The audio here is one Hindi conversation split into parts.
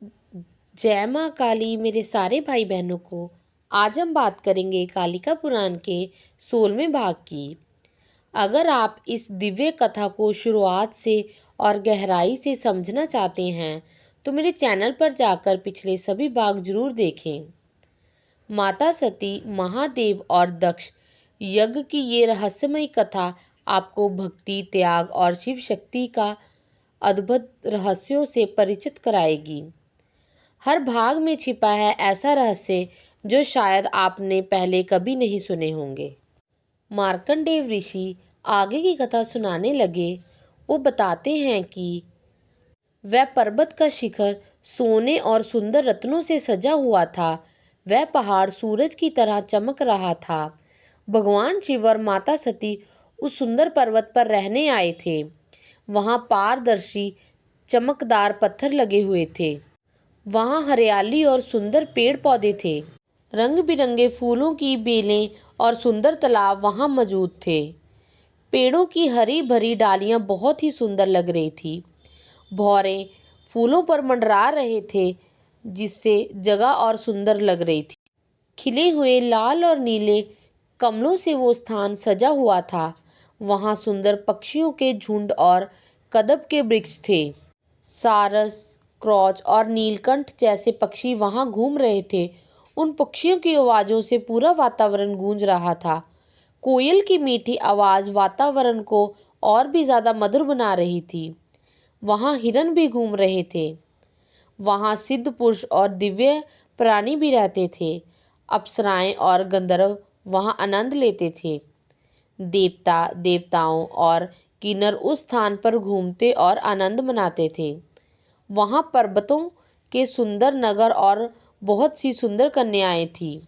जय माँ काली मेरे सारे भाई बहनों को। आज हम बात करेंगे कालिका पुराण के 16वें भाग की। अगर आप इस दिव्य कथा को शुरुआत से और गहराई से समझना चाहते हैं तो मेरे चैनल पर जाकर पिछले सभी भाग जरूर देखें। माता सती, महादेव और दक्ष यज्ञ की ये रहस्यमय कथा आपको भक्ति, त्याग और शिव शक्ति का अद्भुत रहस्यों से परिचित कराएगी। हर भाग में छिपा है ऐसा रहस्य जो शायद आपने पहले कभी नहीं सुने होंगे। मार्कंडेय ऋषि आगे की कथा सुनाने लगे। वो बताते हैं कि वह पर्वत का शिखर सोने और सुंदर रत्नों से सजा हुआ था। वह पहाड़ सूरज की तरह चमक रहा था। भगवान शिव और माता सती उस सुंदर पर्वत पर रहने आए थे। वहां पारदर्शी चमकदार पत्थर लगे हुए थे। वहां हरियाली और सुंदर पेड़ पौधे थे। रंग बिरंगे फूलों की बेलें और सुंदर तालाब वहां मौजूद थे। पेड़ों की हरी भरी डालियां बहुत ही सुंदर लग रही थी। भौरे फूलों पर मंडरा रहे थे, जिससे जगह और सुंदर लग रही थी। खिले हुए लाल और नीले कमलों से वो स्थान सजा हुआ था। वहां सुंदर पक्षियों के झुंड और कदब के वृक्ष थे। सारस, क्रॉच और नीलकंठ जैसे पक्षी वहां घूम रहे थे। उन पक्षियों की आवाज़ों से पूरा वातावरण गूंज रहा था। कोयल की मीठी आवाज़ वातावरण को और भी ज़्यादा मधुर बना रही थी। वहां हिरन भी घूम रहे थे। वहां सिद्ध पुरुष और दिव्य प्राणी भी रहते थे। अप्सराएं और गंधर्व वहां आनंद लेते थे। देवता, देवताओं और किन्नर उस स्थान पर घूमते और आनंद मनाते थे। वहां पर्वतों के सुंदर नगर और बहुत सी सुंदर कन्याएं थीं।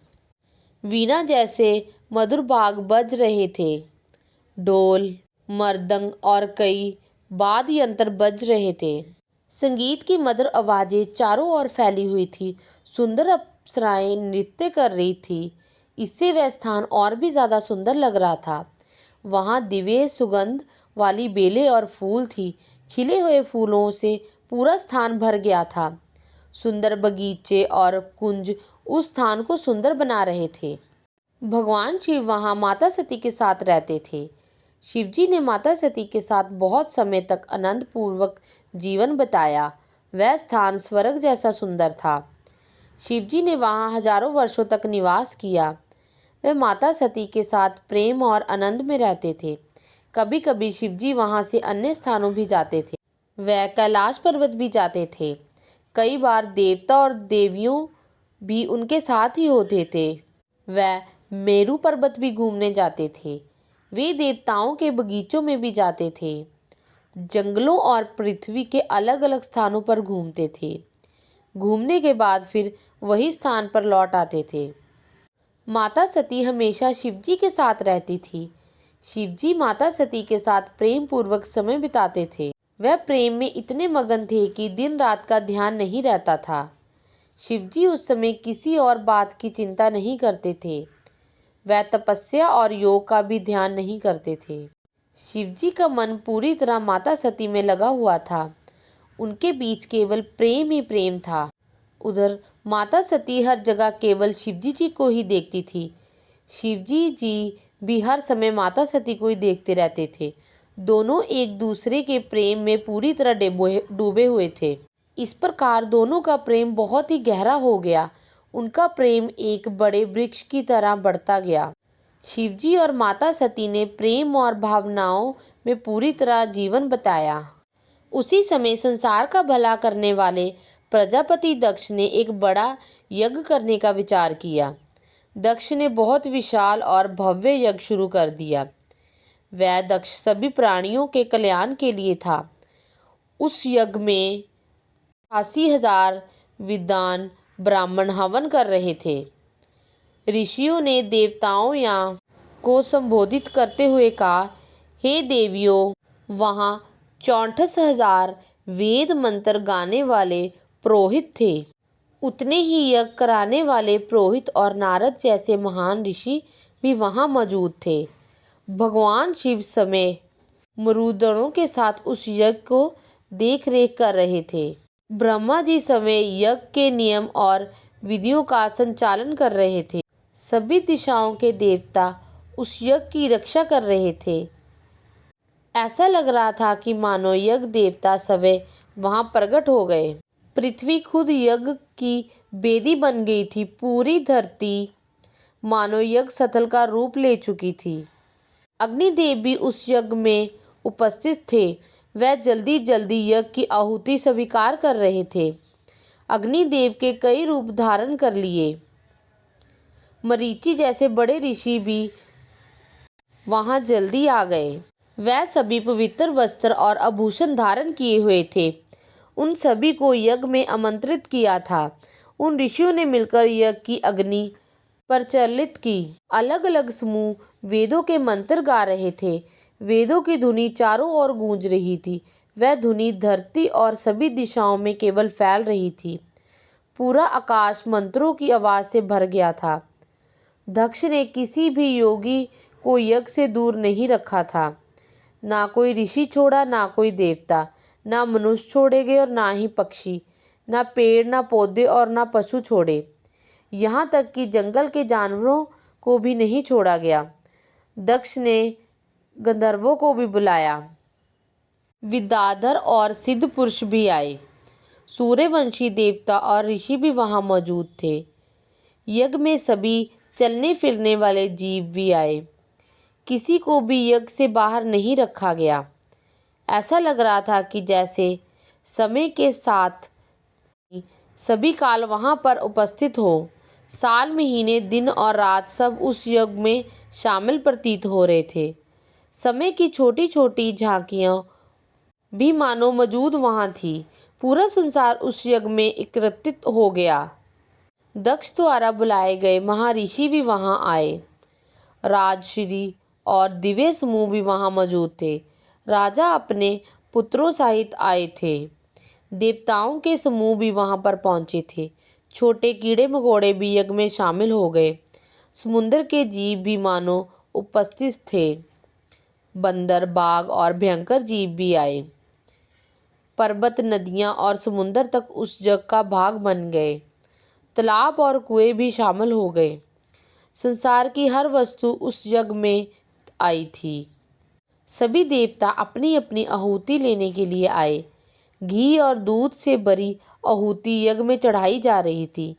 वीणा जैसे मधुर भाग बज रहे थे। ढोल, मृदंग और कई वाद्य यंत्र बज रहे थे। संगीत की मधुर आवाजें चारों ओर फैली हुई थी। सुंदर अप्सराएं नृत्य कर रही थी। इससे वह स्थान और भी ज्यादा सुंदर लग रहा था। वहां दिव्य सुगंध वाली बेलें और फूल थी। खिले हुए फूलों से पूरा स्थान भर गया था। सुंदर बगीचे और कुंज उस स्थान को सुंदर बना रहे थे। भगवान शिव वहां माता सती के साथ रहते थे। शिवजी ने माता सती के साथ बहुत समय तक आनंद पूर्वक जीवन बिताया। वह स्थान स्वर्ग जैसा सुंदर था। शिवजी ने वहां हजारों वर्षों तक निवास किया। वह माता सती के साथ प्रेम और आनंद में रहते थे। कभी कभी शिवजी वहां से अन्य स्थानों भी जाते थे। वह कैलाश पर्वत भी जाते थे। कई बार देवता और देवियों भी उनके साथ ही होते थे। वह मेरू पर्वत भी घूमने जाते थे। वे देवताओं के बगीचों में भी जाते थे। जंगलों और पृथ्वी के अलग अलग स्थानों पर घूमते थे। घूमने के बाद फिर वही स्थान पर लौट आते थे। माता सती हमेशा शिवजी के साथ रहती थी। शिवजी माता सती के साथ प्रेम पूर्वक समय बिताते थे। वह प्रेम में इतने मगन थे कि दिन रात का ध्यान नहीं रहता था। शिवजी उस समय किसी और बात की चिंता नहीं करते थे। वह तपस्या और योग का भी ध्यान नहीं करते थे। शिवजी का मन पूरी तरह माता सती में लगा हुआ था। उनके बीच केवल प्रेम ही प्रेम था। उधर माता सती हर जगह केवल शिवजी जी को ही देखती थी। शिवजी जी भी हर समय माता सती को ही देखते रहते थे। दोनों एक दूसरे के प्रेम में पूरी तरह डूबे हुए थे। इस प्रकार दोनों का प्रेम बहुत ही गहरा हो गया। उनका प्रेम एक बड़े वृक्ष की तरह बढ़ता गया। शिवजी और माता सती ने प्रेम और भावनाओं में पूरी तरह जीवन बिताया। उसी समय संसार का भला करने वाले प्रजापति दक्ष ने एक बड़ा यज्ञ करने का विचार किया। दक्ष ने बहुत विशाल और भव्य यज्ञ शुरू कर दिया। वह दक्ष सभी प्राणियों के कल्याण के लिए था। उस यज्ञ में 80,000 विद्वान ब्राह्मण हवन कर रहे थे। ऋषियों ने देवताओं या को संबोधित करते हुए कहा, हे देवियों, वहाँ 64,000 वेद मंत्र गाने वाले पुरोहित थे। उतने ही यज्ञ कराने वाले पुरोहित और नारद जैसे महान ऋषि भी वहाँ मौजूद थे। भगवान शिव समय मरुदगणों के साथ उस यज्ञ को देख रेख कर रहे थे। ब्रह्मा जी समय यज्ञ के नियम और विधियों का संचालन कर रहे थे। सभी दिशाओं के देवता उस यज्ञ की रक्षा कर रहे थे। ऐसा लग रहा था कि मानो यज्ञ देवता सवे वहां प्रकट हो गए। पृथ्वी खुद यज्ञ की वेदी बन गई थी। पूरी धरती मानो यज्ञ स्थल का रूप ले चुकी थी। अग्निदेव भी उस यज्ञ में उपस्थित थे। वह जल्दी जल्दी यज्ञ की आहुति स्वीकार कर रहे थे। अग्निदेव के कई रूप धारण कर लिए। मरीचि जैसे बड़े ऋषि भी वहां जल्दी आ गए। वह सभी पवित्र वस्त्र और आभूषण धारण किए हुए थे। उन सभी को यज्ञ में आमंत्रित किया था। उन ऋषियों ने मिलकर यज्ञ की अग्नि प्रज्वलित की। अलग अलग समूह वेदों के मंत्र गा रहे थे। वेदों की धुनी चारों ओर गूंज रही थी। वह धुनी धरती और सभी दिशाओं में केवल फैल रही थी। पूरा आकाश मंत्रों की आवाज से भर गया था। दक्ष ने किसी भी योगी को यज्ञ से दूर नहीं रखा था। ना कोई ऋषि छोड़ा, ना कोई देवता, ना मनुष्य छोड़े गए और ना ही पक्षी, ना पेड़, ना पौधे और ना पशु छोड़े। यहाँ तक कि जंगल के जानवरों को भी नहीं छोड़ा गया। दक्ष ने गंधर्वों को भी बुलाया। विद्याधर और सिद्ध पुरुष भी आए। सूर्यवंशी देवता और ऋषि भी वहां मौजूद थे। यज्ञ में सभी चलने फिरने वाले जीव भी आए। किसी को भी यज्ञ से बाहर नहीं रखा गया। ऐसा लग रहा था कि जैसे समय के साथ सभी काल वहां पर उपस्थित हो। साल, महीने, दिन और रात सब उस यज्ञ में शामिल प्रतीत हो रहे थे। समय की छोटी छोटी झांकियां भी मानो मौजूद वहां थी। पूरा संसार उस यज्ञ में एकत्रित हो गया। दक्ष द्वारा बुलाए गए महर्षि भी वहां आए। राजश्री और दिव्य समूह भी वहां मौजूद थे। राजा अपने पुत्रों सहित आए थे। देवताओं के समूह भी वहां पर पहुंचे थे। छोटे कीड़े मकोड़े भी यज्ञ में शामिल हो गए। समुद्र के जीव भी मानो उपस्थित थे। बंदर, बाघ और भयंकर जीव भी आए। पर्वत, नदियां और समुद्र तक उस यज्ञ का भाग बन गए। तालाब और कुएं भी शामिल हो गए। संसार की हर वस्तु उस यज्ञ में आई थी। सभी देवता अपनी अपनी आहुति लेने के लिए आए। घी और दूध से भरी आहुति यज्ञ में चढ़ाई जा रही थी।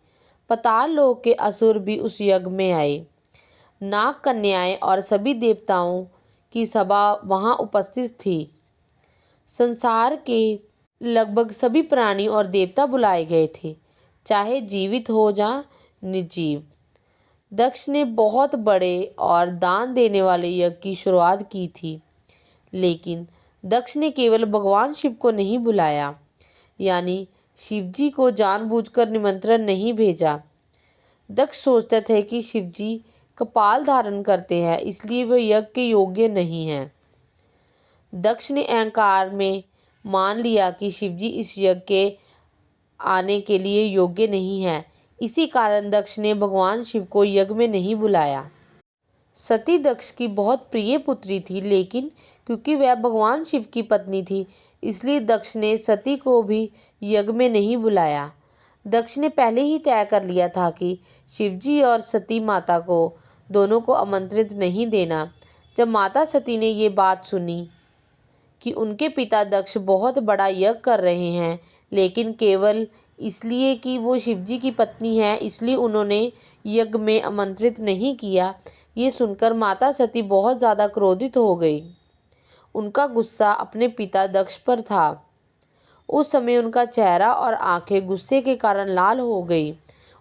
पाताल लोक के असुर भी उस यज्ञ में आए। नाग कन्याएं और सभी देवताओं की सभा वहां उपस्थित थी। संसार के लगभग सभी प्राणी और देवता बुलाए गए थे, चाहे जीवित हो या निर्जीव। दक्ष ने बहुत बड़े और दान देने वाले यज्ञ की शुरुआत की थी। लेकिन दक्ष ने केवल भगवान शिव को नहीं बुलाया, यानी शिवजी को जानबूझकर निमंत्रण नहीं भेजा। दक्ष सोचते थे कि शिवजी कपाल धारण करते हैं, इसलिए वे यज्ञ के योग्य नहीं हैं। दक्ष ने अहंकार में मान लिया कि शिवजी इस यज्ञ के आने के लिए योग्य नहीं है। इसी कारण दक्ष ने भगवान शिव को यज्ञ में नहीं बुलाया। सती दक्ष की बहुत प्रिय पुत्री थी, लेकिन क्योंकि वह भगवान शिव की पत्नी थी, इसलिए दक्ष ने सती को भी यज्ञ में नहीं बुलाया। दक्ष ने पहले ही तय कर लिया था कि शिवजी और सती माता को दोनों को आमंत्रित नहीं देना। जब माता सती ने ये बात सुनी कि उनके पिता दक्ष बहुत बड़ा यज्ञ कर रहे हैं, लेकिन केवल इसलिए कि वो शिवजी की पत्नी है, इसलिए उन्होंने यज्ञ में आमंत्रित नहीं किया, ये सुनकर माता सती बहुत ज़्यादा क्रोधित हो गई। उनका गुस्सा अपने पिता दक्ष पर था। उस समय उनका चेहरा और आंखें गुस्से के कारण लाल हो गई।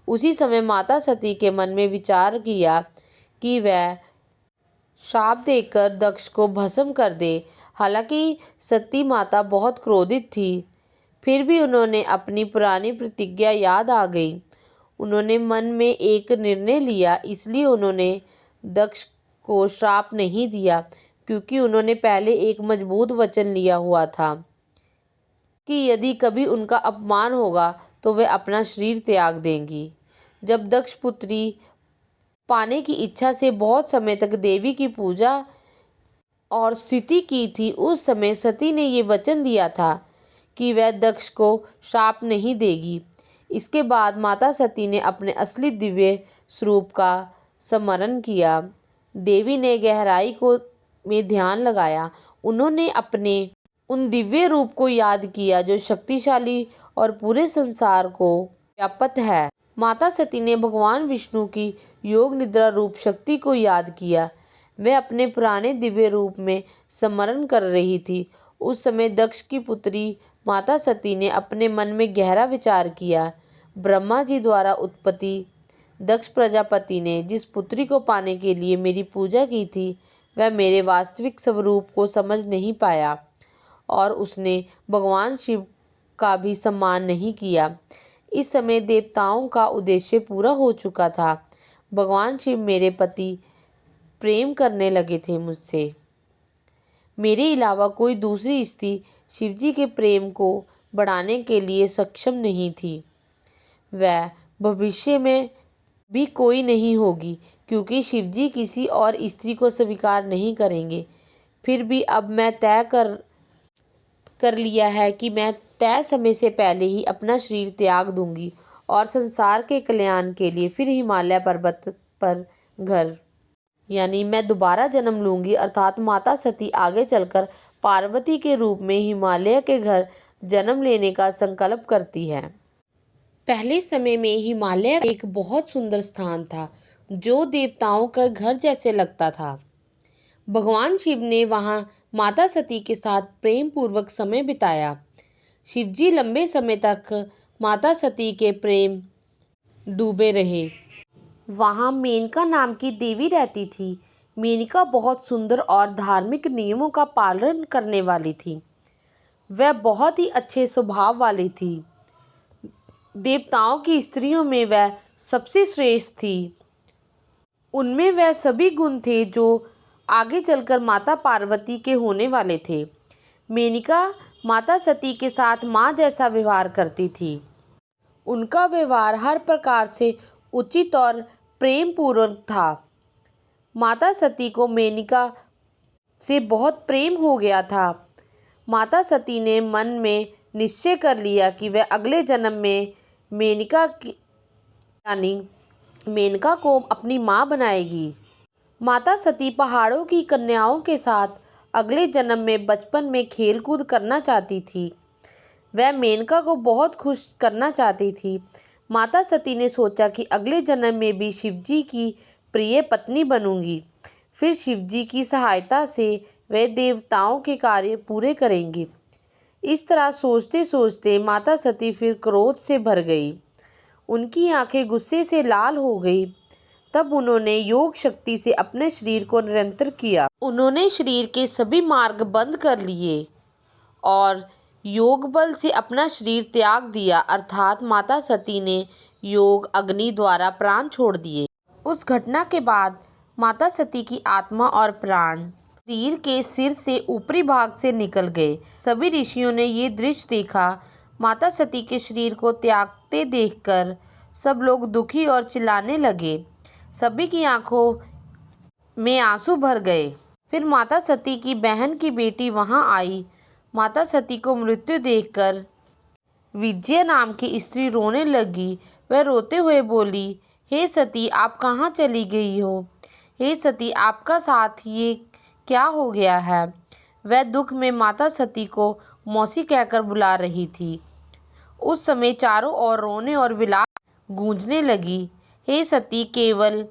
उसी समय माता सती के मन में विचार किया कि वह श्राप देकर दक्ष को भस्म कर दे। हालांकि सती माता बहुत क्रोधित थी, फिर भी उन्होंने अपनी पुरानी प्रतिज्ञा याद आ गई। उन्होंने मन में एक निर्णय लिया, इसलिए उन्होंने दक्ष को श्राप नहीं दिया, क्योंकि उन्होंने पहले एक मजबूत वचन लिया हुआ था कि यदि कभी उनका अपमान होगा तो वे अपना शरीर त्याग देंगी। जब दक्ष पुत्री पाने की इच्छा से बहुत समय तक देवी की पूजा और स्तुति की थी, उस समय सती ने ये वचन दिया था कि वह दक्ष को श्राप नहीं देगी। इसके बाद माता सती ने अपने असली दिव्य स्वरूप का स्मरण किया। देवी ने गहराई को में ध्यान लगाया। उन्होंने अपने उन दिव्य रूप को याद किया जो शक्तिशाली और पूरे संसार को व्याप्त है। माता सती ने भगवान विष्णु की योग निद्रा रूप शक्ति को याद किया। वह अपने पुराने दिव्य रूप में स्मरण कर रही थी। उस समय दक्ष की पुत्री माता सती ने अपने मन में गहरा विचार किया। ब्रह्मा जी द्वारा उत्पत्ति दक्ष प्रजापति ने जिस पुत्री को पाने के लिए मेरी पूजा की थी, वह मेरे वास्तविक स्वरूप को समझ नहीं पाया और उसने भगवान शिव का भी सम्मान नहीं किया। इस समय देवताओं का उद्देश्य पूरा हो चुका था। भगवान शिव मेरे पति प्रेम करने लगे थे मुझसे। मेरे अलावा कोई दूसरी स्त्री शिवजी के प्रेम को बढ़ाने के लिए सक्षम नहीं थी। वह भविष्य में भी कोई नहीं होगी, क्योंकि शिवजी किसी और स्त्री को स्वीकार नहीं करेंगे। फिर भी अब मैं तय कर लिया है कि मैं तय समय से पहले ही अपना शरीर त्याग दूंगी और संसार के कल्याण के लिए फिर हिमालय पर्वत पर घर यानी मैं दोबारा जन्म लूंगी, अर्थात माता सती आगे चलकर पार्वती के रूप में हिमालय के घर जन्म लेने का संकल्प करती है। पहले समय में हिमालय एक बहुत सुंदर स्थान था जो देवताओं का घर जैसे लगता था। भगवान शिव ने वहां माता सती के साथ प्रेम पूर्वक समय बिताया। शिवजी लंबे समय तक माता सती के प्रेम डूबे रहे। वहां मेनका नाम की देवी रहती थी। मेनका बहुत सुंदर और धार्मिक नियमों का पालन करने वाली थी। वह बहुत ही अच्छे स्वभाव वाली थी। देवताओं की स्त्रियों में वह सबसे श्रेष्ठ थी। उनमें वह सभी गुण थे जो आगे चलकर माता पार्वती के होने वाले थे। मेनका माता सती के साथ माँ जैसा व्यवहार करती थी। उनका व्यवहार हर प्रकार से उचित और प्रेम पूर्वक था। माता सती को मेनका से बहुत प्रेम हो गया था। माता सती ने मन में निश्चय कर लिया कि वह अगले जन्म में मेनका को अपनी माँ बनाएगी। माता सती पहाड़ों की कन्याओं के साथ अगले जन्म में बचपन में खेल कूद करना चाहती थी। वह मेनका को बहुत खुश करना चाहती थी। माता सती ने सोचा कि अगले जन्म में भी शिवजी की प्रिय पत्नी बनूंगी। फिर शिवजी की सहायता से वे देवताओं के कार्य पूरे करेंगी। इस तरह सोचते सोचते माता सती फिर क्रोध से भर गई। उनकी आंखें गुस्से से लाल हो गई। तब उन्होंने योग शक्ति से अपने शरीर को निरंतर किया। उन्होंने शरीर के सभी मार्ग बंद कर लिए और योग बल से अपना शरीर त्याग दिया, अर्थात माता सती ने योग अग्नि द्वारा प्राण छोड़ दिए। उस घटना के बाद माता सती की आत्मा और प्राण शरीर के सिर से ऊपरी भाग से निकल गए। सभी ऋषियों ने ये दृश्य देखा। माता सती के शरीर को त्यागते देखकर सब लोग दुखी और चिल्लाने लगे। सभी की आंखों में आंसू भर गए। फिर माता सती की बहन की बेटी वहां आई। माता सती को मृत्यु देखकर विजया नाम की स्त्री रोने लगी। वह रोते हुए बोली, हे सती, आप कहाँ चली गई हो? हे सती, आपका साथ ये क्या हो गया है? वह दुख में माता सती को मौसी कहकर बुला रही थी। उस समय चारों ओर रोने और विलाप गूंजने लगी। हे सती, केवल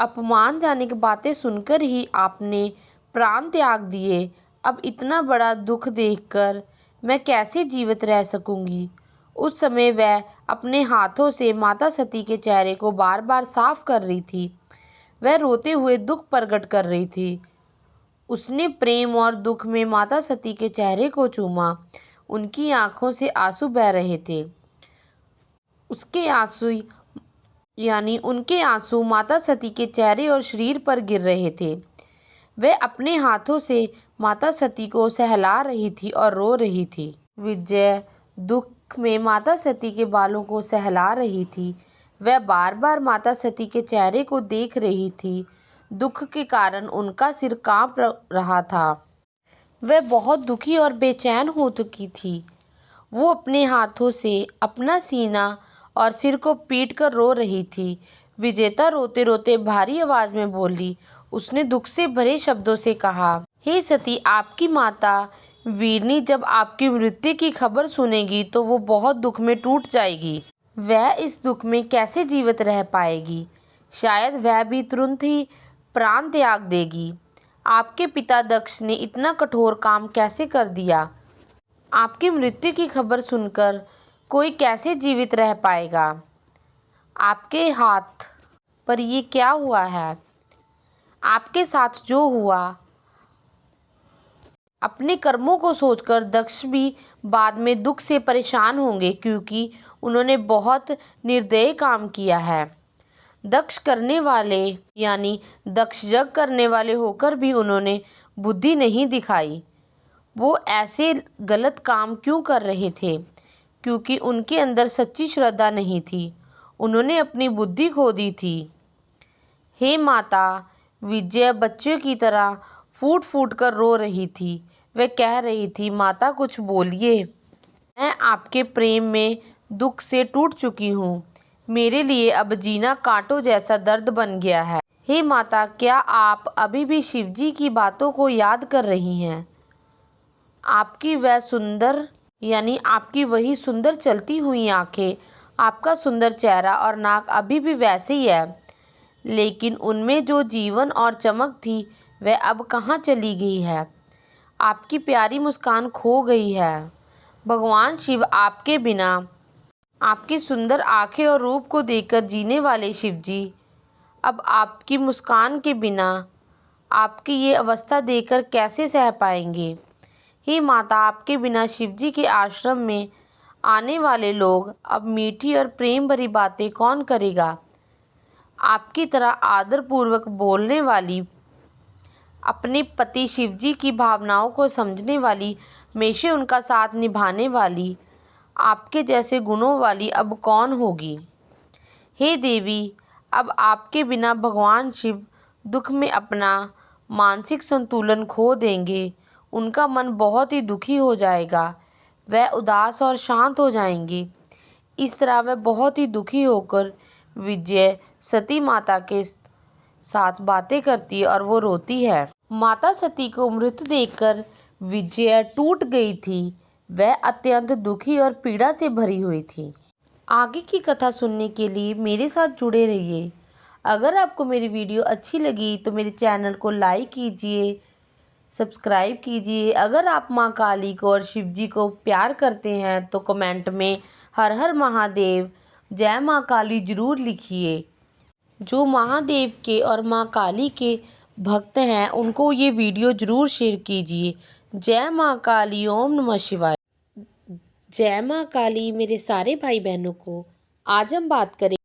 अपमानजनक बातें सुनकर ही आपने प्राण त्याग दिए। अब इतना बड़ा दुख देखकर मैं कैसे जीवित रह सकूंगी? उस समय वह अपने हाथों से माता सती के चेहरे को बार बार साफ कर रही थी। वह रोते हुए दुख प्रकट कर रही थी। उसने प्रेम और दुख में माता सती के चेहरे को चूमा। उनकी आंखों से आंसू बह रहे थे। उनके आंसू माता सती के चेहरे और शरीर पर गिर रहे थे। वह अपने हाथों से माता सती को सहला रही थी और रो रही थी। विजय दुख में माता सती के बालों को सहला रही थी। वह बार बार माता सती के चेहरे को देख रही थी। दुख के कारण उनका सिर कांप रहा था। वह बहुत दुखी और बेचैन हो चुकी थी। वो अपने हाथों से अपना सीना और सिर को पीटकर रो रही थी। विजेता रोते रोते भारी आवाज में बोली। उसने दुख से भरे शब्दों से कहा, हे सती, आपकी माता वीरनी जब आपकी मृत्यु की खबर सुनेगी तो वो बहुत दुख में टूट जाएगी। वह इस दुख में कैसे जीवित रह पाएगी? शायद वह भी तुरंत ही प्राण त्याग देगी। आपके पिता दक्ष ने इतना कठोर काम कैसे कर दिया? आपकी मृत्यु की खबर सुनकर कोई कैसे जीवित रह पाएगा? आपके हाथ पर ये क्या हुआ है? आपके साथ जो हुआ, अपने कर्मों को सोचकर दक्ष भी बाद में दुख से परेशान होंगे, क्योंकि उन्होंने बहुत निर्दयी काम किया है। दक्ष करने वाले यानी दक्ष यज्ञ करने वाले होकर भी उन्होंने बुद्धि नहीं दिखाई। वो ऐसे गलत काम क्यों कर रहे थे? क्योंकि उनके अंदर सच्ची श्रद्धा नहीं थी। उन्होंने अपनी बुद्धि खो दी थी। हे माता, विजया बच्चे की तरह फूट फूट कर रो रही थी। वह कह रही थी, माता कुछ बोलिए। मैं आपके प्रेम में दुख से टूट चुकी हूँ। मेरे लिए अब जीना कांटों जैसा दर्द बन गया है। हे माता, क्या आप अभी भी शिवजी की बातों को याद कर रही हैं? आपकी वही सुंदर चलती हुई आंखें, आपका सुंदर चेहरा और नाक अभी भी वैसे ही है, लेकिन उनमें जो जीवन और चमक थी वह अब कहाँ चली गई है? आपकी प्यारी मुस्कान खो गई है। भगवान शिव आपके बिना, आपकी सुंदर आंखें और रूप को देखकर जीने वाले शिवजी अब आपकी मुस्कान के बिना आपकी ये अवस्था देखकर कैसे सह पाएंगे? हे माता, आपके बिना शिवजी के आश्रम में आने वाले लोग अब मीठी और प्रेम भरी बातें कौन करेगा? आपकी तरह आदर पूर्वक बोलने वाली, अपने पति शिवजी की भावनाओं को समझने वाली, हमेशा उनका साथ निभाने वाली, आपके जैसे गुणों वाली अब कौन होगी? हे देवी, अब आपके बिना भगवान शिव दुख में अपना मानसिक संतुलन खो देंगे। उनका मन बहुत ही दुखी हो जाएगा। वह उदास और शांत हो जाएंगे। इस तरह वह बहुत ही दुखी होकर विजय सती माता के साथ बातें करती है और वो रोती है। माता सती को मृत देखकर विजया टूट गई थी। वह अत्यंत दुखी और पीड़ा से भरी हुई थी। आगे की कथा सुनने के लिए मेरे साथ जुड़े रहिए। अगर आपको मेरी वीडियो अच्छी लगी तो मेरे चैनल को लाइक कीजिए, सब्सक्राइब कीजिए। अगर आप माँ काली को और शिव जी को प्यार करते हैं तो कमेंट में हर हर महादेव, जय माँ काली ज़रूर लिखिए। जो महादेव के और माँ काली के भक्त हैं उनको ये वीडियो ज़रूर शेयर कीजिए। जय माँ काली, ओम नमः शिवाय। जय माँ काली मेरे सारे भाई बहनों को। आज हम बात करें